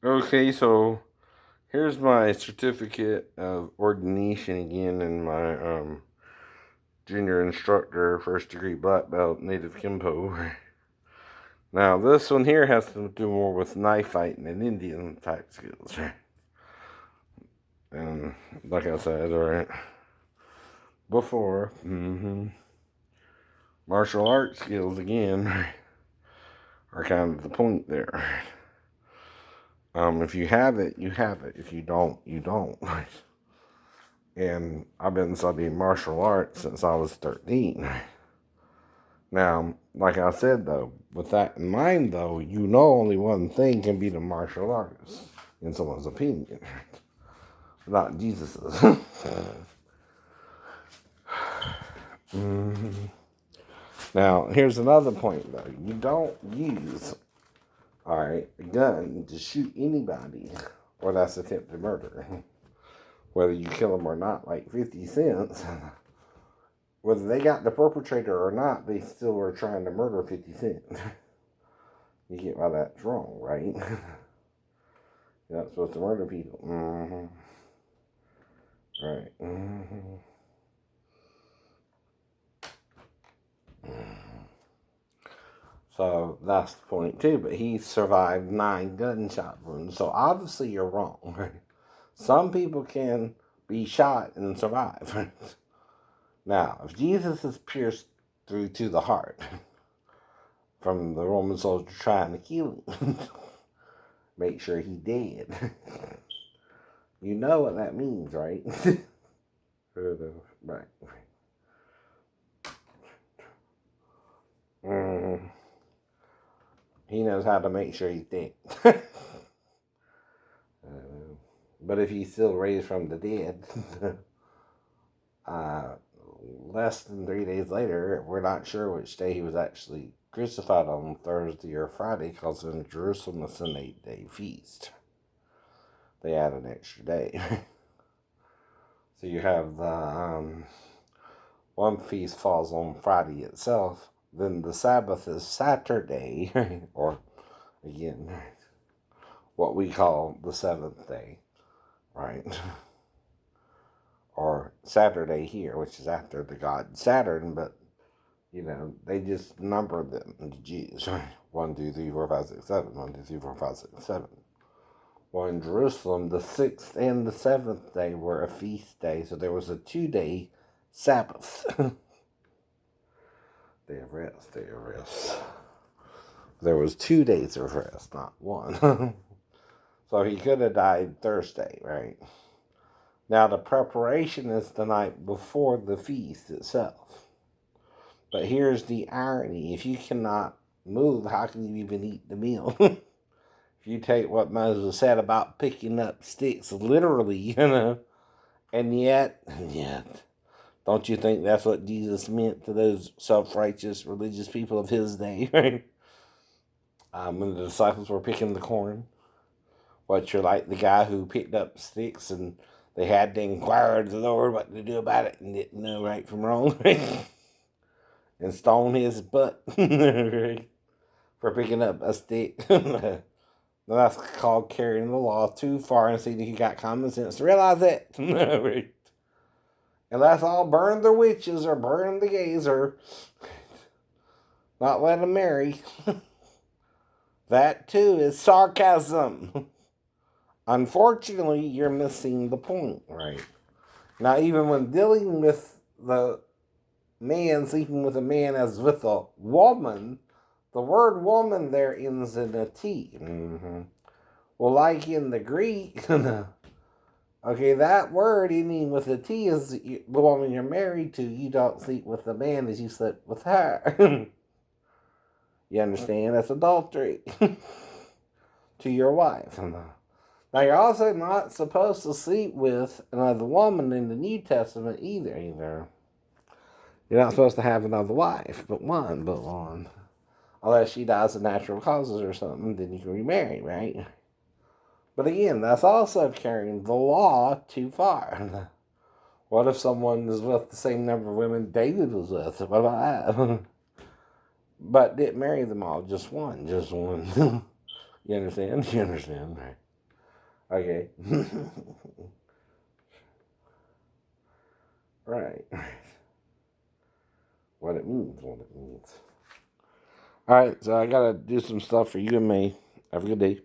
Okay, so here's my certificate of ordination again in my junior instructor, first degree black belt, native Kenpo. Now, this one here has to do more with knife fighting and Indian type skills. And like I said, right before, martial arts skills again are kind of the point there. If you have it, you have it. If you don't, you don't. And I've been studying martial arts since I was 13. Now, like I said, though, with that in mind, though, you know only one thing can be the martial arts, in someone's opinion, not Jesus's. Now, here's another point, though. You don't use, all right, a gun to shoot anybody, or that's attempted murder. Whether you kill them or not, like 50 cents, whether they got the perpetrator or not, they still are trying to murder 50 Cent. You get why that's wrong, right? You're not supposed to murder people. Right. So that's the point too. But he survived 9 gunshot wounds. So obviously you're wrong. Right? Some people can be shot and survive. Now, if Jesus is pierced through to the heart from the Roman soldier trying to kill him, make sure he's dead. You know what that means, right? Right. He knows how to make sure he's dead. But if he's still raised from the dead, uh, less than 3 days later, we're not sure which day he was actually crucified on, Thursday or Friday, because in Jerusalem it's an 8-day feast. They add an extra day. So you have the one feast falls on Friday itself, then the Sabbath is Saturday, or again, what we call the 7th day, right? Or Saturday here, which is after the god Saturn, but they just number them, the Jews, right? 1, 2, 3, 4, 5, 6, 7. 1, 2, 3, 4, 5, 6, 7. Well, in Jerusalem, the 6th and the 7th day were a feast day, so there was a 2-day Sabbath. Day of rest, day of rest. There was 2 days of rest, not one. So he could have died Thursday, right? Now the preparation is the night before the feast itself. But here's the irony. If you cannot move, how can you even eat the meal? If you take what Moses said about picking up sticks literally, and yet, don't you think that's what Jesus meant to those self-righteous religious people of his day, right? When the disciples were picking the corn. What, you're like the guy who picked up sticks and they had to inquire of the Lord what to do about it and didn't know right from wrong, right? And stone his butt right? For picking up a stick. That's called carrying the law too far and see that you got common sense to realize that. Right? And let's all burn the witches or burn the gays or not let them marry. That too is sarcasm. Unfortunately, you're missing the point, right? Now, even when dealing with the man sleeping with a man as with a woman, the word woman there ends in a T. Well, like in the Greek, okay, that word ending with a T is the woman you're married to. You don't sleep with the man as you slept with her. You understand? That's adultery to your wife. Now, you're also not supposed to sleep with another woman in the New Testament either. You're not supposed to have another wife, but one. Unless she dies of natural causes or something, then you can remarry, right? But again, that's also carrying the law too far. What if someone is with the same number of women David was with? What about that? But didn't marry them all, just one. You understand? You understand, right? Okay. Right. What it means, what it means. Alright, so I gotta do some stuff for you and me. Have a good day.